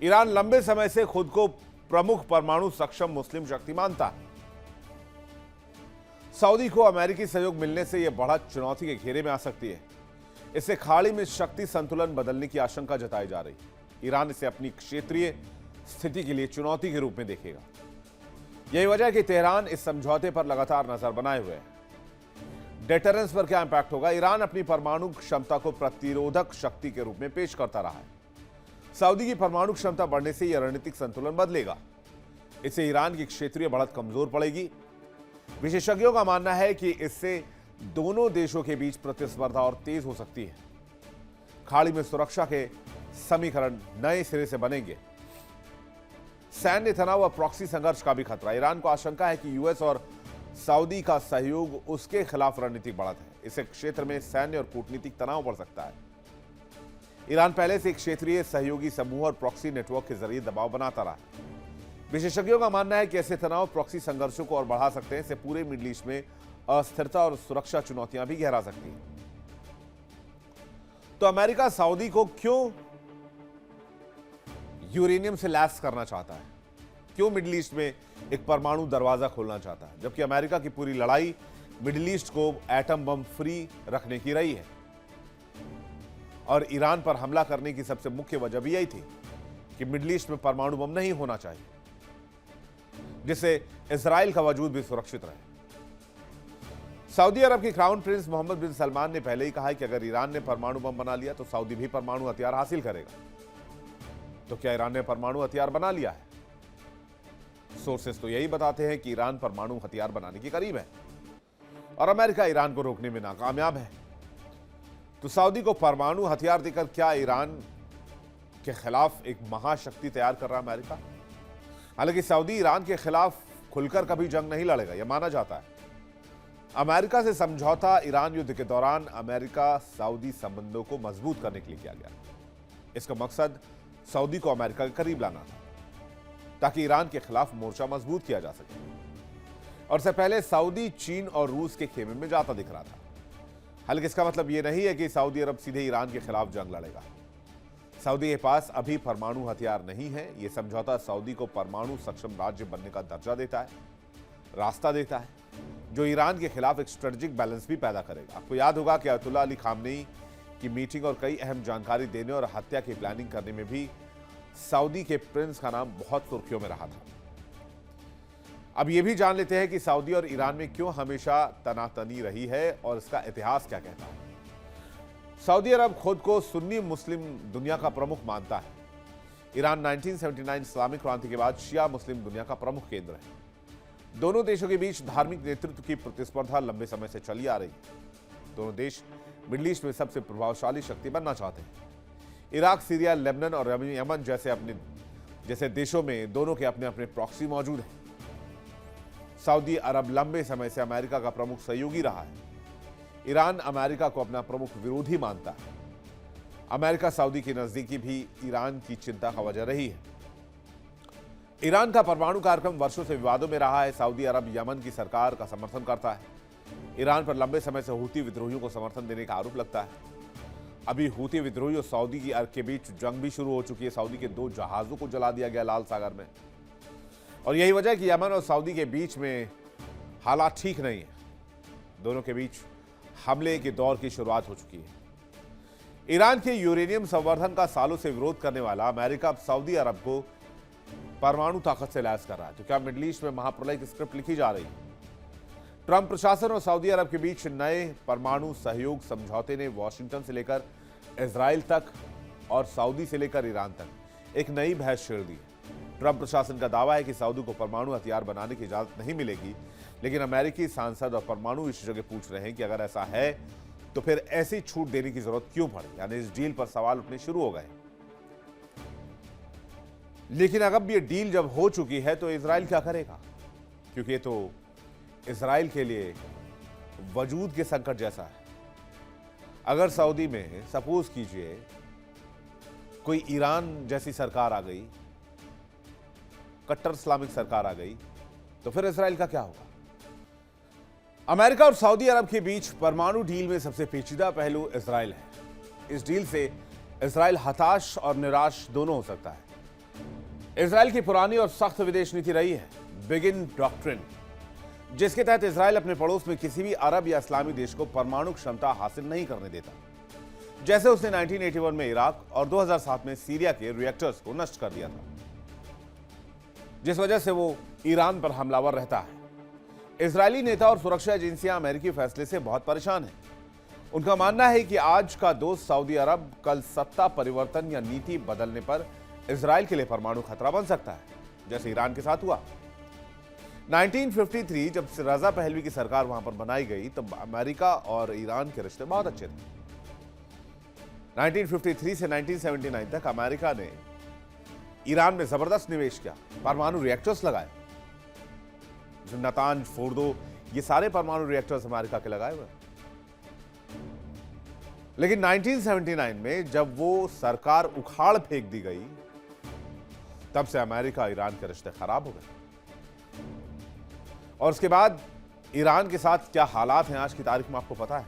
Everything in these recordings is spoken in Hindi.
ईरान लंबे समय से खुद को प्रमुख परमाणु सक्षम मुस्लिम शक्ति मानता है। सऊदी को अमेरिकी सहयोग मिलने से यह बढ़त चुनौती के घेरे में आ सकती है। इससे खाड़ी में शक्ति संतुलन बदलने की आशंका जताई जा रही है। ईरान इसे अपनी क्षेत्रीय स्थिति के लिए चुनौती के रूप में देखेगा। यही वजह है कि तेहरान इस समझौते पर लगातार नजर बनाए हुए है। डेटरेंस पर क्या इंपैक्ट होगा? ईरान अपनी परमाणु क्षमता को प्रतिरोधक शक्ति के रूप में पेश करता रहा है। सऊदी की परमाणु क्षमता बढ़ने से यह रणनीतिक संतुलन बदलेगा। इससे ईरान की क्षेत्रीय बढ़त कमजोर पड़ेगी। विशेषज्ञों का मानना है कि इससे दोनों देशों के बीच प्रतिस्पर्धा और तेज हो सकती है। खाड़ी में सुरक्षा के समीकरण नए सिरे से बनेंगे। सैन्य तनाव और प्रॉक्सी संघर्ष का भी खतरा। ईरान को आशंका है कि यूएस और सऊदी का सहयोग उसके खिलाफ रणनीतिक बढ़त है। इससे क्षेत्र में सैन्य और कूटनीतिक तनाव बढ़ सकता है। ईरान पहले से एक क्षेत्रीय सहयोगी समूह और प्रॉक्सी नेटवर्क के जरिए दबाव बनाता रहा। विशेषज्ञों का मानना है कि ऐसे तनाव प्रॉक्सी संघर्षों को और बढ़ा सकते हैं। इससे पूरे मिडिल ईस्ट में अस्थिरता और सुरक्षा चुनौतियां भी गहरा सकती हैं। तो अमेरिका सऊदी को क्यों यूरेनियम से लैस करना चाहता है? क्यों मिडिल ईस्ट में एक परमाणु दरवाजा खोलना चाहता है, जबकि अमेरिका की पूरी लड़ाई मिडिल ईस्ट को एटम बम फ्री रखने की रही है? और ईरान पर हमला करने की सबसे मुख्य वजह भी यही थी कि मिडिल ईस्ट में परमाणु बम नहीं होना चाहिए, जिससे इजराइल का वजूद भी सुरक्षित रहे। सऊदी अरब के क्राउन प्रिंस मोहम्मद बिन सलमान ने पहले ही कहा है कि अगर ईरान ने परमाणु बम बना लिया तो सऊदी भी परमाणु हथियार हासिल करेगा। तो क्या ईरान ने परमाणु हथियार बना लिया है? सोर्सेस तो यही बताते हैं कि ईरान परमाणु हथियार बनाने के करीब है और अमेरिका ईरान को रोकने में नाकामयाब है। तो सऊदी को परमाणु हथियार देकर क्या ईरान के खिलाफ एक महाशक्ति तैयार कर रहा है अमेरिका? हालांकि सऊदी ईरान के खिलाफ खुलकर कभी जंग नहीं लड़ेगा, यह माना जाता है। अमेरिका से समझौता ईरान युद्ध के दौरान अमेरिका सऊदी संबंधों को मजबूत करने के लिए किया गया। इसका मकसद सऊदी को अमेरिका के करीब लाना था, ताकि ईरान के खिलाफ मोर्चा मजबूत किया जा सके। और इससे पहले सऊदी चीन और रूस के खेमे में जाता दिख रहा था। हालांकि इसका मतलब यह नहीं है कि सऊदी अरब सीधे ईरान के खिलाफ जंग लड़ेगा। सऊदी के पास अभी परमाणु हथियार नहीं है। यह समझौता सऊदी को परमाणु सक्षम राज्य बनने का दर्जा देता है, रास्ता देता है, जो ईरान के खिलाफ एक स्ट्रेटेजिक बैलेंस भी पैदा करेगा। आपको याद होगा कि अयतुल्ला अली खामनेई की मीटिंग और कई अहम जानकारी देने और हत्या की प्लानिंग करने में भी सऊदी के प्रिंस का नाम बहुत सुर्खियों में रहा था। अब यह भी जान लेते हैं कि सऊदी और ईरान में क्यों हमेशा तनातनी रही है और इसका इतिहास क्या कहता है। सऊदी अरब खुद को सुन्नी मुस्लिम दुनिया का प्रमुख मानता है। ईरान 1979 इस्लामिक क्रांति के बाद शिया मुस्लिम दुनिया का प्रमुख केंद्र है। दोनों देशों के बीच धार्मिक नेतृत्व की प्रतिस्पर्धा लंबे समय से चली आ रही है। दोनों देश मिडिल ईस्ट में सबसे प्रभावशाली शक्ति बनना चाहते हैं। इराक, सीरिया, लेबनान और यमन जैसे देशों में दोनों के अपने अपने प्रॉक्सी मौजूद हैं। सऊदी अरब लंबे समय से अमेरिका का प्रमुख सहयोगी रहा है। ईरान अमेरिका को अपना प्रमुख विरोधी मानता है। अमेरिका सऊदी की नजदीकी भी ईरान की चिंता का वजह रही है। ईरान का परमाणु कार्यक्रम वर्षों से विवादों में रहा है। सऊदी अरब यमन की सरकार का समर्थन करता है। ईरान पर लंबे समय से हूती विद्रोहियों को समर्थन देने का आरोप लगता है। अभी हूती विद्रोही और सऊदी की अरब के बीच जंग भी शुरू हो चुकी है। सऊदी के 2 जहाजों को जला दिया गया लाल सागर में। और यही वजह है कि यमन और सऊदी के बीच में हालात ठीक नहीं है। दोनों के बीच हमले के दौर की शुरुआत हो चुकी है। ईरान के यूरेनियम संवर्धन का सालों से विरोध करने वाला अमेरिका अब सऊदी अरब को परमाणु ताकत से लैस कर रहा है। तो क्या मिडिल ईस्ट में महाप्रलय की स्क्रिप्ट लिखी जा रही है? ट्रंप प्रशासन और सऊदी अरब के बीच नए परमाणु सहयोग समझौते ने वाशिंगटन से लेकर इजराइल तक और सऊदी से लेकर ईरान तक एक नई बहस छेड़ दी। ट्रंप प्रशासन का दावा है कि सऊदी को परमाणु हथियार बनाने की इजाजत नहीं मिलेगी, लेकिन अमेरिकी सांसद और परमाणु विशेषज्ञ पूछ रहे हैं कि अगर ऐसा है तो फिर ऐसी छूट देने की जरूरत क्यों पड़ी। यानी इस डील पर सवाल उठने शुरू हो गए। लेकिन अगर ये डील जब हो चुकी है तो इजराइल क्या करेगा? क्योंकि ये तो इजराइल के लिए वजूद के संकट जैसा है। अगर सऊदी में सपोज कीजिए कोई ईरान जैसी सरकार आ गई, कट्टर इस्लामिक सरकार आ गई, तो फिर इजराइल का क्या होगा? अमेरिका और सऊदी अरब के बीच परमाणु डील में सबसे पेचीदा पहलू इजराइल है। इस डील से इजराइल हताश और निराश दोनों हो सकता है। इजराइल की पुरानी और सख्त विदेश नीति रही है बिगिन डॉक्ट्रिन, जिसके तहत इजराइल अपने पड़ोस में किसी भी अरब या इस्लामी देश को परमाणु क्षमता हासिल नहीं करने देता, जैसे उसने 1981 में इराक और 2007 में सीरिया के रिएक्टर्स को नष्ट कर दिया था, जिस वजह से वो ईरान पर हमलावर रहता है। इजरायली नेता और सुरक्षा एजेंसियां अमेरिकी फैसले से बहुत परेशान हैं। उनका मानना है कि आज का दोस्त सऊदी अरब कल सत्ता परिवर्तन या नीति बदलने पर इजराइल के लिए परमाणु खतरा बन सकता है, जैसे ईरान के साथ हुआ। 1953 जब रजा पहलवी की सरकार वहां पर बनाई गई तब अमेरिका और ईरान के रिश्ते बहुत अच्छे थे। 1953 से 1979 तक अमेरिका ने ईरान में जबरदस्त निवेश किया, परमाणु रिएक्टर्स लगाए। नातांज, फोर्डो, ये सारे परमाणु रिएक्टर्स अमेरिका के लगाए हुए। लेकिन 1979 में जब वो सरकार उखाड़ फेंक दी गई, तब से अमेरिका ईरान के रिश्ते खराब हो गए। और उसके बाद ईरान के साथ क्या हालात हैं आज की तारीख में आपको पता है।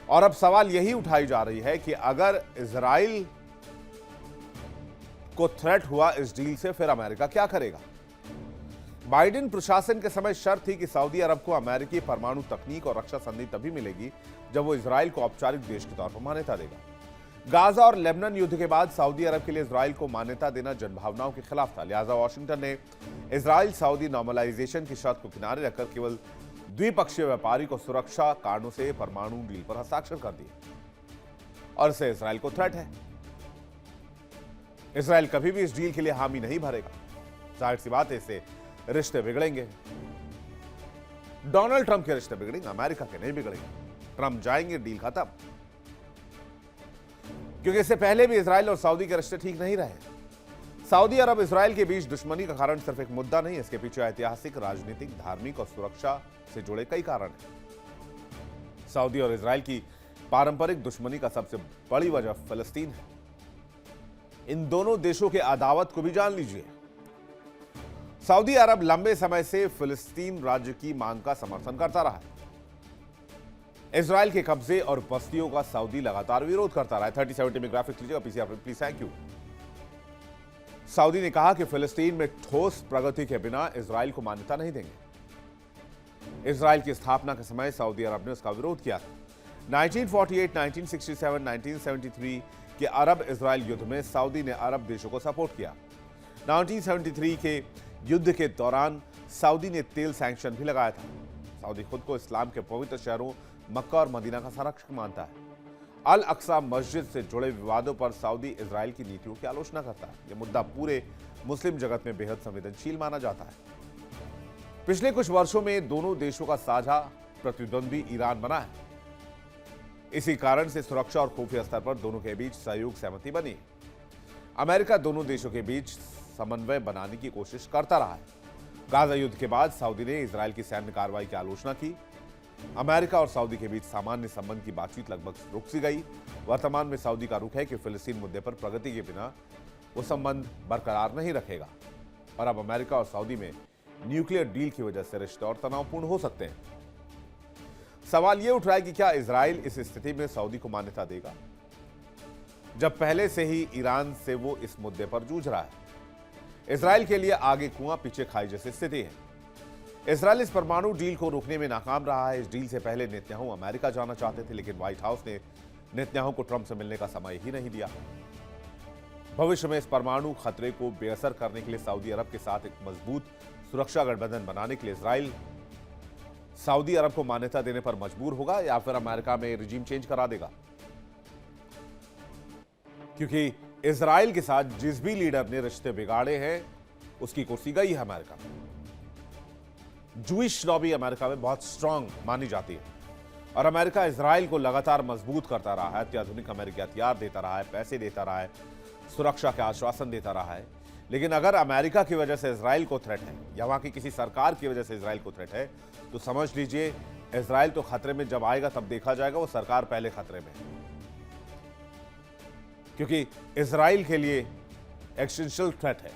और अब सवाल यही उठाई जा रही है कि अगर इजराइल को थ्रेट हुआ इस डील से, फिर अमेरिका क्या करेगा। बाइडेन प्रशासन के समय शर्त थी कि सऊदी अरब को अमेरिकी परमाणु तकनीक और रक्षा संधि तभी मिलेगी जब वो इजराइल को औपचारिक देश के तौर पर मान्यता देगा। गाजा और लेबनान युद्ध के बाद सऊदी अरब के लिए इजराइल को मान्यता देना जनभावनाओं के खिलाफ था, लिहाजा वाशिंगटन ने इजराइल सऊदी नॉर्मलाइजेशन की शर्त को किनारे रखकर केवल द्विपक्षीय व्यापारी को सुरक्षा कारणों से परमाणु डील पर हस्ताक्षर कर दिए। और इससे इजराइल को थ्रेट है। इजराइल कभी भी इस डील के लिए हामी नहीं भरेगा। जाहिर सी बात है, इससे रिश्ते बिगड़ेंगे। डोनाल्ड ट्रंप के रिश्ते बिगड़ेंगे, अमेरिका के नहीं बिगड़ेंगे। ट्रंप जाएंगे, डील खत्म। क्योंकि इससे पहले भी इजराइल और सऊदी के रिश्ते ठीक नहीं रहे। सऊदी अरब इजराइल के बीच दुश्मनी का कारण सिर्फ एक मुद्दा नहीं, इसके पीछे ऐतिहासिक, राजनीतिक, धार्मिक और सुरक्षा से जुड़े कई कारण हैं। सऊदी और इजराइल की पारंपरिक दुश्मनी का सबसे बड़ी वजह फिलिस्तीन है। इन दोनों देशों के अदावत को भी जान लीजिए। सऊदी अरब लंबे समय से फिलिस्तीन राज्य की मांग का समर्थन करता रहा है। इजराइल के कब्जे और बस्तियों का सऊदी लगातार विरोध करता रहा है। 3070 में ग्राफिक्स लीजिएगा पीछे प्लीज, थैंक यू। सऊदी ने कहा कि फिलिस्तीन में ठोस प्रगति के बिना इजराइल को मान्यता नहीं देंगे। इजराइल की स्थापना के समय सऊदी अरब ने उसका विरोध किया था। 1948, 1967, 1973 के अरब इजराइल युद्ध में सऊदी ने अरब देशों को सपोर्ट किया। 1973 के युद्ध के दौरान सऊदी ने तेल सैंक्शन भी लगाया था। सऊदी खुद को इस्लाम के पवित्र शहरों मक्का और मदीना का संरक्षक मानता है। अल अक्सा मस्जिद से जुड़े विवादों पर सऊदी इजराइल की नीतियों की आलोचना करता है। यह मुद्दा पूरे मुस्लिम जगत में बेहद संवेदनशील माना जाता है। पिछले कुछ वर्षों में दोनों देशों का साझा प्रतिद्वंदी ईरान बना है। इसी कारण से सुरक्षा और खुफिया स्तर पर दोनों के बीच सहयोग सहमति बनी है। अमेरिका दोनों देशों के बीच समन्वय बनाने की कोशिश करता रहा है। गाजा युद्ध के बाद सऊदी ने इजराइल की सैन्य कार्रवाई की आलोचना की। अमेरिका और सऊदी के बीच सामान्य संबंध की बातचीत लगभग रुक सी गई। वर्तमान में सऊदी का रुख है कि फिलिस्तीन मुद्दे पर प्रगति के बिना वो संबंध बरकरार नहीं रखेगा। और अब अमेरिका और सऊदी में न्यूक्लियर डील की वजह से रिश्ते और तनावपूर्ण हो सकते हैं। सवाल यह उठ रहा है कि क्या इजराइल इस स्थिति में सऊदी को मान्यता देगा, जब पहले से ही ईरान से वो इस मुद्दे पर जूझ रहा है। इजराइल के लिए आगे कुआं पीछे खाई जैसी स्थिति है। इजराइल इस परमाणु डील को रोकने में नाकाम रहा है। इस डील से पहले नेतन्याहू अमेरिका जाना चाहते थे, लेकिन व्हाइट हाउस ने नेतन्याहू को ट्रंप से मिलने का समय ही नहीं दिया। भविष्य में इस परमाणु खतरे को बेअसर करने के लिए सऊदी अरब के साथ एक मजबूत सुरक्षा गठबंधन बनाने के लिए इजराइल सऊदी अरब को मान्यता देने पर मजबूर होगा या फिर अमेरिका में रिजीम चेंज करा देगा। क्योंकि इजराइल के साथ जिस भी लीडर ने रिश्ते बिगाड़े हैं उसकी कुर्सी गई है अमेरिका में। जूइश लॉबी अमेरिका में बहुत स्ट्रांग मानी जाती है और अमेरिका इजराइल को लगातार मजबूत करता रहा है। अत्याधुनिक अमेरिकी हथियार देता रहा है, पैसे देता रहा है, सुरक्षा के आश्वासन देता रहा है। लेकिन अगर अमेरिका की वजह से इजराइल को थ्रेट है या वहां की किसी सरकार की वजह से इजराइल को थ्रेट है, तो समझ लीजिए इजराइल तो खतरे में जब आएगा तब देखा जाएगा वो सरकार पहले खतरे में है। क्योंकि इजराइल के लिए एक्सटेंशियल थ्रेट है।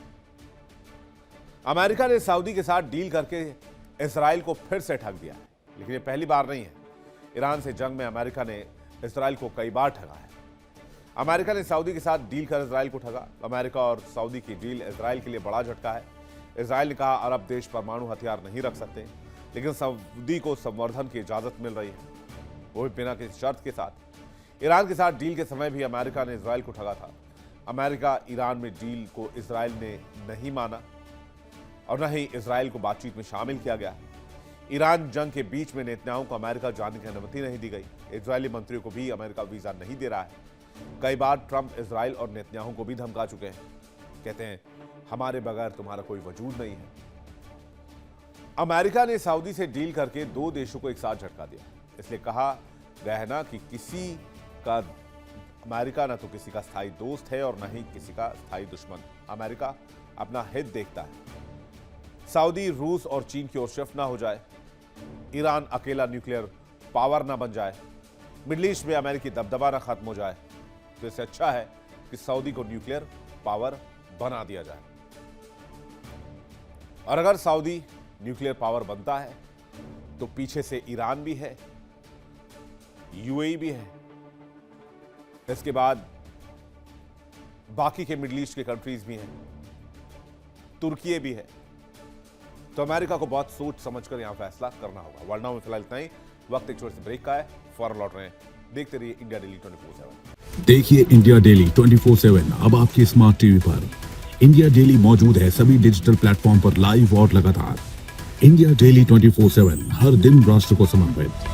अमेरिका ने सऊदी के साथ डील करके इजराइल को फिर से ठग दिया है, लेकिन ये पहली बार नहीं है। ईरान से जंग में अमेरिका ने इजराइल को कई बार ठगा है। अमेरिका ने सऊदी के साथ डील कर इजराइल को ठगा। अमेरिका और सऊदी की डील इजराइल के लिए बड़ा झटका है। इजराइल ने कहा अरब देश परमाणु हथियार नहीं रख सकते, लेकिन सऊदी को संवर्धन की इजाजत मिल रही है, वो भी बिना किसी शर्त के साथ। ईरान के साथ डील के समय भी अमेरिका ने इजराइल को ठगा था। अमेरिका ईरान में डील को इजराइल ने नहीं माना और न ही इजराइल को बातचीत में शामिल किया गया। ईरान जंग के बीच में नेतन्याहू को अमेरिका जाने की अनुमति नहीं दी गई। इजरायली मंत्रियों को भी अमेरिका वीजा नहीं दे रहा है। कई बार ट्रंप इजराइल और नेतन्याहू को भी धमका चुके हैं, कहते हैं हमारे बगैर तुम्हारा कोई वजूद नहीं है। अमेरिका ने सऊदी से डील करके दो देशों को एक साथ झटका दिया। इसलिए कहा गया है ना कि किसी का अमेरिका ना तो किसी का स्थायी दोस्त है और ना ही किसी का स्थायी दुश्मन। अमेरिका अपना हित देखता है। सऊदी रूस और चीन की ओर शिफ्ट ना हो जाए, ईरान अकेला न्यूक्लियर पावर ना बन जाए, मिडिल ईस्ट में अमेरिकी दबदबा ना खत्म हो जाए, तो इससे अच्छा है कि सऊदी को न्यूक्लियर पावर बना दिया जाए। और अगर सऊदी न्यूक्लियर पावर बनता है तो पीछे से ईरान भी है, यूएई भी है, इसके बाद बाकी के मिडिल ईस्ट के कंट्रीज भी हैं, तुर्की भी है। तो अमेरिका को बहुत सोच समझकर यहां फैसला करना होगा। वर्ल्ड नाउ में फिलहाल इतना ही। वक्त एक छोटे से ब्रेक का है, फौरन लौट रहे हैं। देखते रहिए इंडिया डेली 24/7। देखिए इंडिया डेली 24/7 अब आपके स्मार्ट टीवी पर। इंडिया डेली मौजूद है सभी डिजिटल प्लेटफॉर्म पर लाइव और लगातार। इंडिया डेली 24/7 हर दिन राष्ट्र को समर्पित।